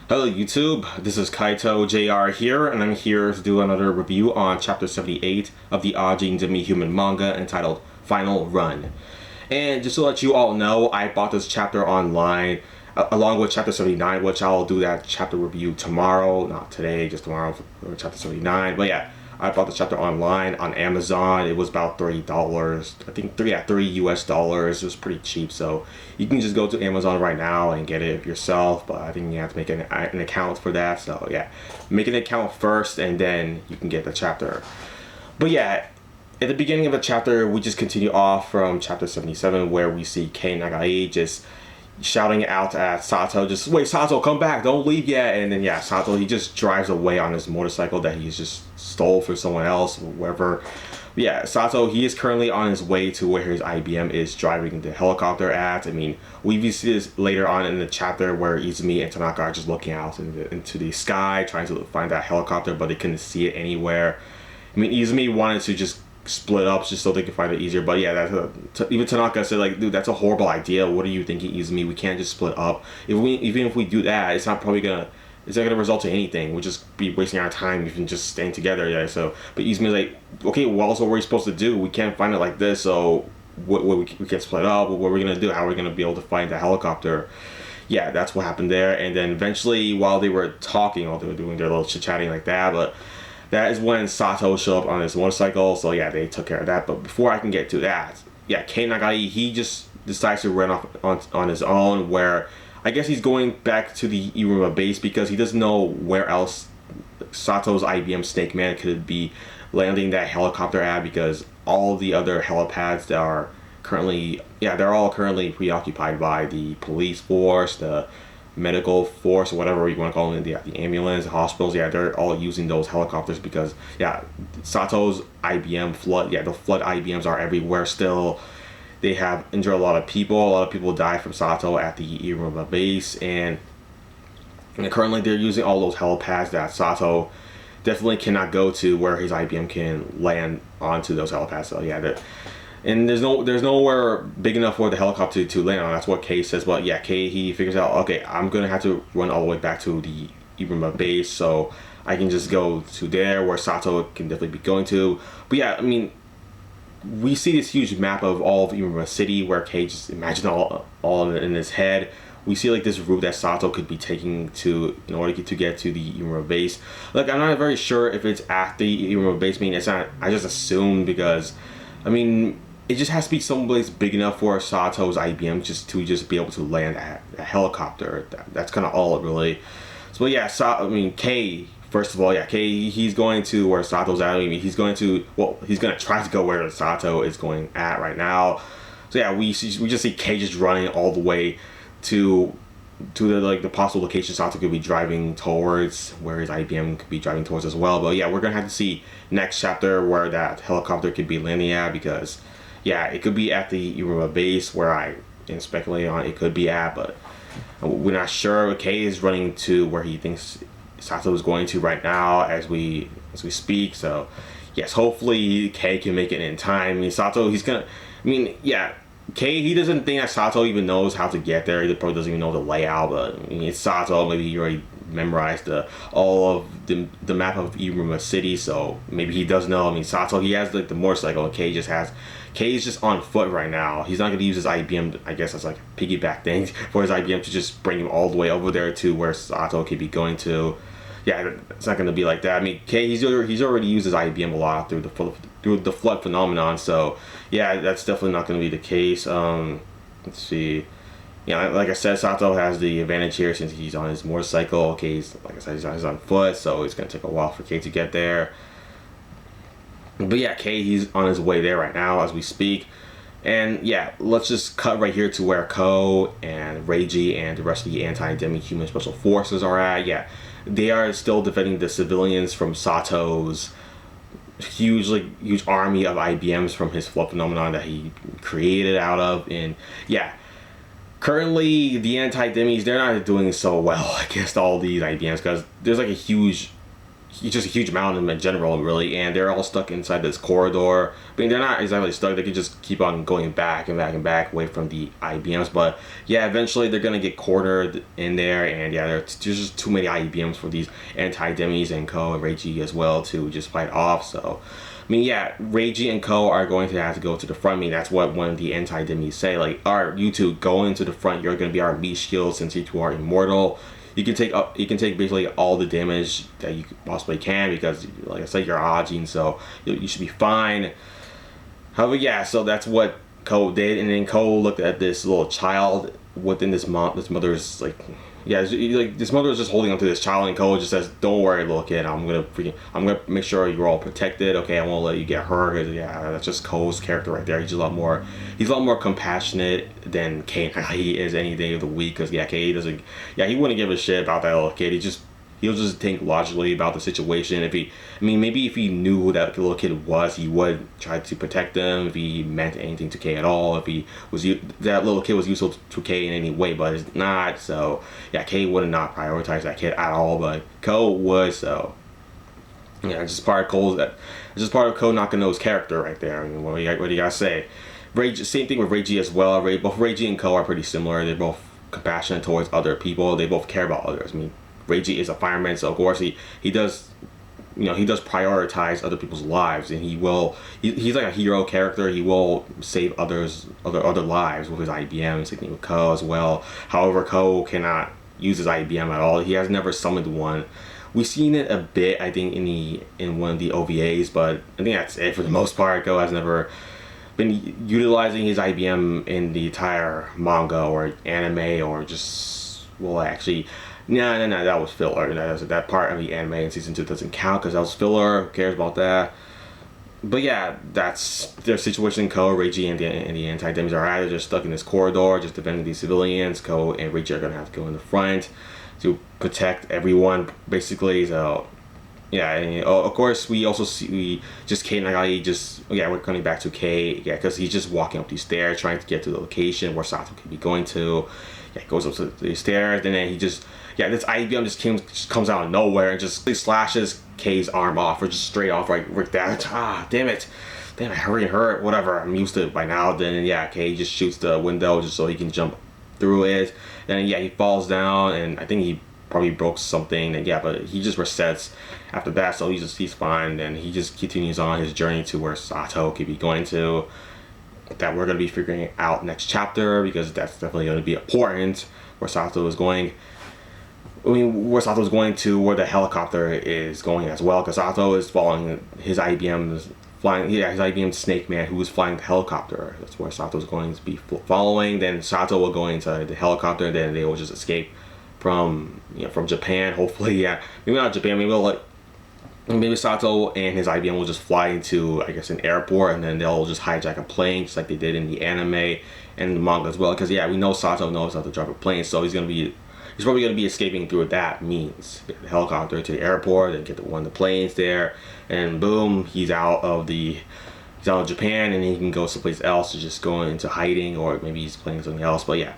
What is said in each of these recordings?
Hello YouTube, this is Kaito JR here, and I'm here to do another review on chapter 78 of the Ajin demi manga entitled Final Run. And just to let you all know, I bought this chapter online along with chapter 79, which I'll do that chapter review tomorrow, not today, just tomorrow for chapter 79. But yeah, I bought the chapter online on Amazon. It was about $30. I think $3 US dollars. It was pretty cheap, so you can just go to Amazon right now and get it yourself. But I think you have to make an account for that. So yeah, make an account first, and then you can get the chapter. But yeah, at the beginning of the chapter, we just continue off from chapter 77, where we see Kei Nagai just shouting out at Sato, just wait, Sato, come back, don't leave yet. And then yeah, Sato, he just drives away on his motorcycle that he's just stole for someone else or whoever. Yeah, Sato, he is currently on his way to where his IBM is driving the helicopter at. I mean, we see this later on in the chapter where Izumi and Tanaka are just looking out into the sky trying to find that helicopter, but they couldn't see it anywhere. I mean, Izumi wanted to just split up just so they can find it easier, but yeah, even Tanaka said, like, dude, that's a horrible idea. What are you thinking, Izumi? We can't just split up. Even if we do that, it's not gonna result in anything. We'll just be wasting our time even just staying together. Yeah, so but Izumi's like, okay, well, so what are we supposed to do? We can't find it like this, so we can't split up. What are we gonna do? How are we gonna be able to find the helicopter? Yeah, that's what happened there. And then eventually, while they were talking, while they were doing their little chit-chatting like that, but that is when Sato showed up on his motorcycle. So yeah, they took care of that. But before I can get to that, yeah, Kei Nagai, he just decides to run off on his own, where I guess he's going back to the Iruma base because he doesn't know where else Sato's IBM Snake Man could be landing that helicopter at, because all the other helipads that are currently, yeah, they're all currently preoccupied by the police force, the medical force, or whatever you want to call them, the ambulance, the hospitals. Yeah, they're all using those helicopters because yeah, Sato's IBM flood, yeah, the flood IBMs are everywhere still. They have injured a lot of people died from Sato at the Iruma base, and currently they're using all those helipads that Sato definitely cannot go to, where his IBM can land onto those helipads. So yeah, and there's nowhere big enough for the helicopter to land on. That's what Kei says. But yeah, Kei, he figures out, okay, I'm gonna have to run all the way back to the Iruma base, so I can just go to there where Sato can definitely be going to. But yeah, I mean, we see this huge map of all of Iruma City, where Kei just imagined all of it in his head. We see like this route that Sato could be taking to in order to get to the Iruma base. Like, I'm not very sure if it's at the Iruma base. I mean, it's not. I just assume, because I mean, it just has to be someplace big enough for Sato's IBM just to be able to land a helicopter. That's kind of all it really. So yeah, Kei, first of all, yeah, Kei, he's going to where Sato's at. I mean, he's going to try to go where Sato is going at right now. So yeah, we just see Kei just running all the way to the possible location Sato could be driving towards, where his IBM could be driving towards as well. But yeah, we're gonna have to see next chapter where that helicopter could be landing at, because yeah, it could be at the Iruma base, where I am speculating on it could be at, but we're not sure. Kei is running to where he thinks Sato is going to right now as we speak. So yes, hopefully Kei can make it in time. I mean, Sato, yeah, Kei, he doesn't think that Sato even knows how to get there. He probably doesn't even know the layout, but I mean, it's Sato. Maybe he already memorized all of the map of Iruma City, so maybe he does know. I mean, Sato, he has like the motorcycle, and Kei's just on foot right now. He's not going to use his IBM, I guess, as like a piggyback thing for his IBM to just bring him all the way over there to where Sato could be going to. Yeah, it's not going to be like that. I mean, Kei, he's already used his IBM a lot through the flood phenomenon. So yeah, that's definitely not going to be the case. Let's see. Yeah, like I said, Sato has the advantage here since he's on his motorcycle. Kei's, like I said, he's on foot, so it's going to take a while for Kei to get there. But yeah, Kei, he's on his way there right now as we speak. And yeah, let's just cut right here to where Ko and Reiji and the rest of the anti-demi-human special forces are at. Yeah, they are still defending the civilians from Sato's huge army of IBMs from his flood phenomenon that he created out of. And yeah, currently the anti-demis, they're not doing so well against all these IBMs, because there's like a huge just a huge amount of them in general, really, and they're all stuck inside this corridor. I mean, they're not exactly stuck. They can just keep on going back and back and back away from the IBMs. But yeah, eventually they're gonna get cornered in there, and yeah, there's just too many IBMs for these anti-demis and Ko and Reiji as well to just fight off. So, I mean, yeah, Reiji and Ko are going to have to go to the front. I mean, that's what one of the anti-demis say. Like, alright, you two go into the front. You're gonna be our meat shield since you two are immortal. You can take basically all the damage that you possibly can because, like I said, you're Ajin, so you should be fine. However, yeah, so that's what Ko did, and then Ko looked at this little child within this mother's like, yeah, like this mother is just holding onto this child, and Ko just says, "Don't worry, little kid. I'm gonna make sure you're all protected. Okay, I won't let you get hurt." Cause, yeah, that's just Ko's character right there. He's a lot more compassionate than Kei he is any day of the week. Cause yeah, Kei doesn't, yeah, he wouldn't give a shit about that little kid. He'll just think logically about the situation. Maybe if he knew who that little kid was, he would try to protect them. If he meant anything to Kei at all, if that little kid was useful to Kei in any way, but it's not. So yeah, Kei would not prioritize that kid at all, but Ko would. So yeah, it's just part of Ko Nakano's character right there. I mean, what do you guys say? Same thing with Reiji as well. Both Reiji and Ko are pretty similar. They're both compassionate towards other people. They both care about others. I mean, Reiji is a fireman, so of course he does, he does prioritize other people's lives, and he's like a hero character. He will save other lives with his IBM. Same thing with Ko as well. However, Ko cannot use his IBM at all. He has never summoned one. We've seen it a bit, I think, in one of the OVAs, but I think that's it for the most part. Ko has never been utilizing his IBM in the entire manga or anime, or just, well, actually, no, that was filler. That part of the anime in season 2 doesn't count because that was filler. Who cares about that? But yeah, that's their situation. Ko, Reiji, and the anti-demis are either just stuck in this corridor, just defending these civilians. Ko and Reiji are gonna have to go in the front to protect everyone, basically. So yeah, and of course we just Kei Nagai we're coming back to Kei, yeah, because he's just walking up these stairs trying to get to the location where Sato could be going to. Yeah, he goes up to the stairs, and then this IBM just comes out of nowhere and just slashes Kei's arm off, or just straight off right there. Damn it, hurt, whatever. I'm used to it by now. Then yeah, Kei just shoots the window just so he can jump through it. Then yeah, he falls down, and I think he probably broke something, and yeah, but he just resets after that, so he's fine, and he just continues on his journey to where Sato could be going to, that we're going to be figuring out next chapter, because that's definitely going to be important, where Sato is going. I mean, where Sato's going to, where the helicopter is going as well, because Sato is following his IBM Snake Man, who is flying the helicopter. That's where Sato's going to be following. Then Sato will go into the helicopter, and then they will just escape from Japan, hopefully. Yeah, maybe not Japan, maybe Sato and his IBM will just fly into, I guess, an airport, and then they'll just hijack a plane just like they did in the anime and the manga as well, because yeah, we know Sato knows how to drive a plane, so he's probably going to be escaping through that means. Get the helicopter to the airport, and get one of the planes there, and boom, he's out of Japan, and he can go someplace else to just go into hiding, or maybe he's playing something else. But yeah,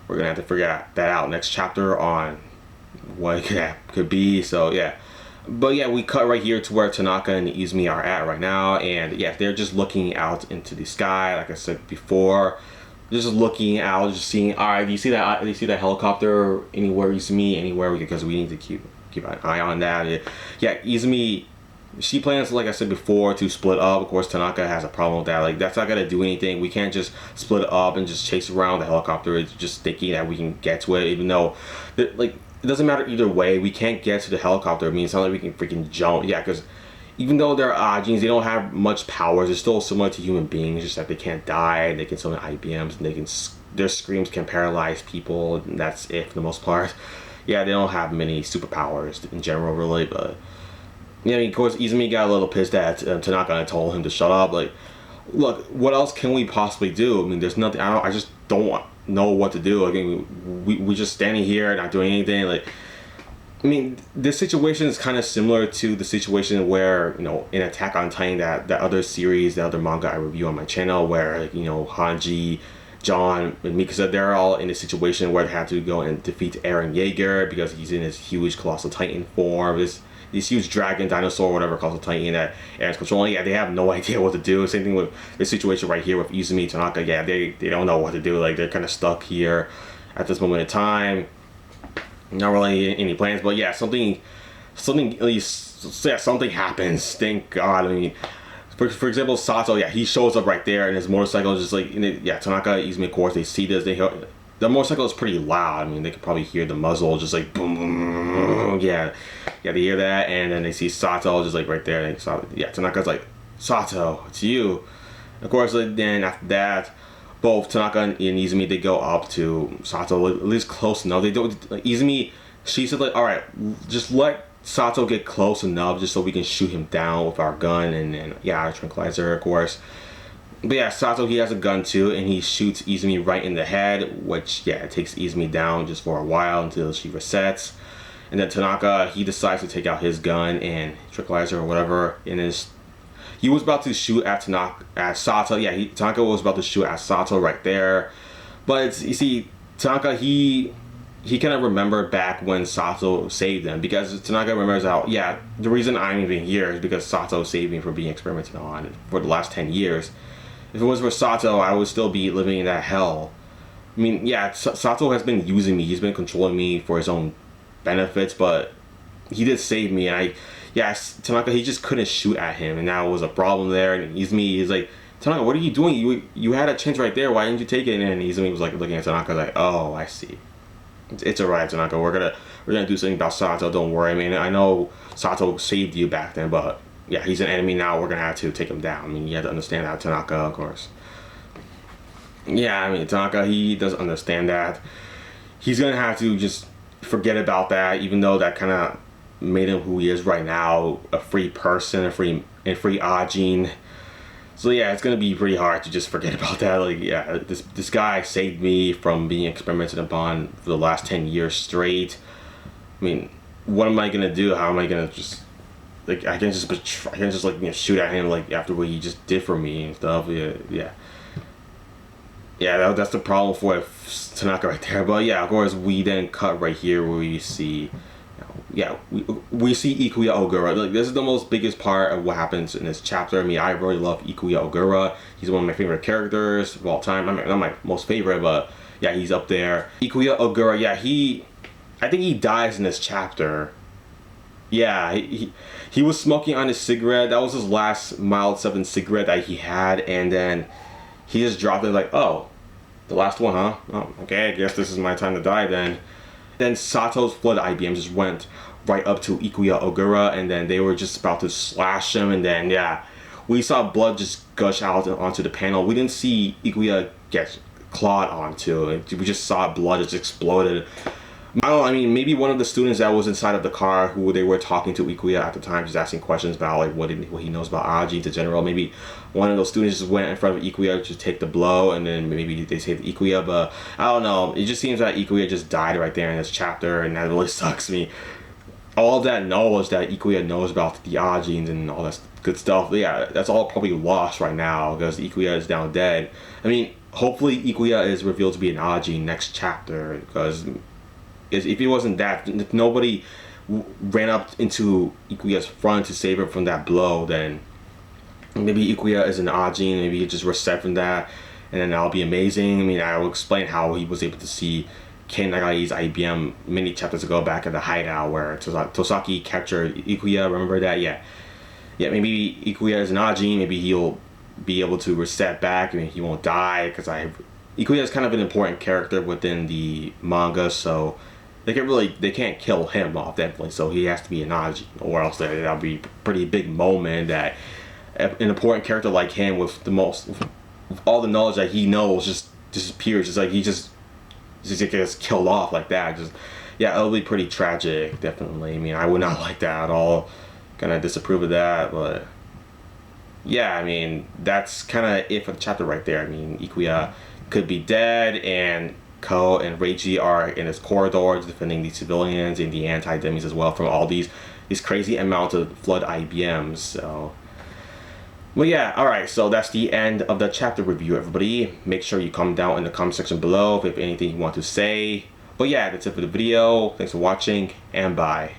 we're gonna have to figure that out next chapter on what could be. So yeah, but yeah, we cut right here to where Tanaka and Izumi are at right now, and yeah, they're just looking out into the sky, like I said before. Just looking out, just seeing. All right, do you see that helicopter anywhere, Izumi? Anywhere? Because we need to keep an eye on that. Yeah, Izumi, she plans, like I said before, to split up. Of course, Tanaka has a problem with that. Like, that's not gonna do anything. We can't just split up and just chase around the helicopter. It's just thinking that we can get to it, even though, like, it doesn't matter either way. We can't get to the helicopter. I mean, it's not like we can freaking jump. Yeah, because even though they're Ajins, they don't have much powers. They're still similar to human beings, just that they can't die. They can summon IBMs, and their screams can paralyze people, and that's it for the most part. Yeah, they don't have many superpowers in general, really, but yeah, I mean, of course, Izumi got a little pissed at Tanaka and told him to shut up. Like, look, what else can we possibly do? I mean, there's nothing. I just don't know what to do. Like, I mean, we just standing here not doing anything. Like, I mean, this situation is kind of similar to the situation where, in Attack on Titan, that other series, the other manga I review on my channel, where, Hanji, John, and Mikasa, they're all in a situation where they have to go and defeat Eren Yeager because he's in his huge colossal Titan form. this huge dragon, dinosaur, whatever, called the Titan that Eren's controlling. Yeah, they have no idea what to do. Same thing with this situation right here with Izumi, Tanaka. Yeah, they don't know what to do. Like, they're kind of stuck here at this moment in time. Not really any plans, but yeah, something at least, yeah, something happens. Thank God. I mean, for example, Sato, yeah, he shows up right there, and his motorcycle is just like, yeah, Tanaka, Izumi, of course, they see this, they hear, the motorcycle is pretty loud. I mean, they could probably hear the muzzle just like boom, boom, boom. Yeah, they hear that, and then they see Sato just like right there, and yeah, Tanaka's like, Sato, it's you. Of course, like, then after that, both Tanaka and Izumi, they go up to Sato, at least close enough. They don't, like, Izumi, she said like, all right, just let Sato get close enough just so we can shoot him down with our gun, and then yeah, our tranquilizer, of course. But yeah, Sato, he has a gun too, and he shoots Izumi right in the head, which yeah, it takes Izumi down just for a while until she resets. And then Tanaka, he decides to take out his gun and tranquilizer or whatever, and he was about to shoot at Sato. Yeah, Tanaka was about to shoot at Sato right there, but you see, Tanaka, he kind of remembered back when Sato saved him, because Tanaka remembers how, yeah, the reason I'm even here is because Sato saved me from being experimented on for the last 10 years. If it was for Sato, I would still be living in that hell. I mean, yeah, Sato has been using me, he's been controlling me for his own benefits, but he did save me, and Tanaka, he just couldn't shoot at him, and that was a problem there. And he's like, Tanaka, what are you doing? You had a chance right there, why didn't you take it? And Izumi was like looking at Tanaka like, oh, I see. It's alright, Tanaka. We're gonna do something about Sato. Don't worry. I mean, I know Sato saved you back then, but yeah, he's an enemy now. We're gonna have to take him down. I mean, you have to understand that, Tanaka, of course. Yeah, I mean, Tanaka, he doesn't understand that. He's gonna have to just forget about that, even though that kind of made him who he is right now, a free person, a free Ajin. So yeah, it's gonna be pretty hard to just forget about that. Like, yeah, this guy saved me from being experimented upon for the last 10 years straight. I mean, what am I gonna do? How am I gonna just, like, I can't just like, you know, shoot at him like after what he just did for me and stuff. Yeah. That's the problem for Tanaka right there. But yeah, of course, we then cut right here where we see, we see Ikuya Ogura. Like, this is the most biggest part of what happens in this chapter. I mean, I really love Ikuya Ogura. He's one of my favorite characters of all time. I mean, not my most favorite, but yeah, he's up there. Ikuya Ogura, yeah, I think he dies in this chapter. Yeah, he was smoking on his cigarette. That was his last mild 7 cigarette that he had, and then he just dropped it like, oh, the last one, huh? Oh, okay, I guess this is my time to die then. Then Sato's flood IBM just went right up to Ikuya Ogura, and then they were just about to slash him, and then yeah, we saw blood just gush out onto the panel. We didn't see Ikuya get clawed onto. We just saw blood just exploded. I mean, maybe one of the students that was inside of the car, who they were talking to Ikuya at the time, just asking questions about like what he knows about Ajin in general. Maybe one of those students just went in front of Ikuya to take the blow, and then maybe they saved Ikuya. But I don't know. It just seems that Ikuya just died right there in this chapter, and that really sucks me. All of that knowledge that Ikuya knows about the Ajins and all that good stuff, yeah, that's all probably lost right now because Ikuya is now dead. I mean, hopefully Ikuya is revealed to be an Ajin next chapter, because if it wasn't that, if nobody ran up into Ikuya's front to save her from that blow, then maybe Ikuya is an Ajin, maybe he just reset from that, and then that'll be amazing. I mean, I will explain how he was able to see Ken Nagai's IBM many chapters ago back at the hideout where Tosaki captured Ikuya, remember that? Yeah, maybe Ikuya is an Ajin, maybe he'll be able to reset back. I mean, he won't die, because Ikuya is kind of an important character within the manga, so they can't kill him off definitely, so he has to be an Ajin, or else that'll be a pretty big moment that an important character like him with all the knowledge that he knows just disappears. It's like he just gets killed off like that. It'll be pretty tragic, definitely. I mean, I would not like that at all. Kind of disapprove of that, but yeah, I mean, that's kind of it for the chapter right there. I mean, Ikuya could be dead, and Ko and Reiji are in his corridors defending the civilians and the anti-demis as well from all these crazy amounts of flood IBMs. So, well, yeah, alright, so that's the end of the chapter review, everybody. Make sure you comment down in the comment section below if you have anything you want to say. But yeah, that's it for the video. Thanks for watching, and bye.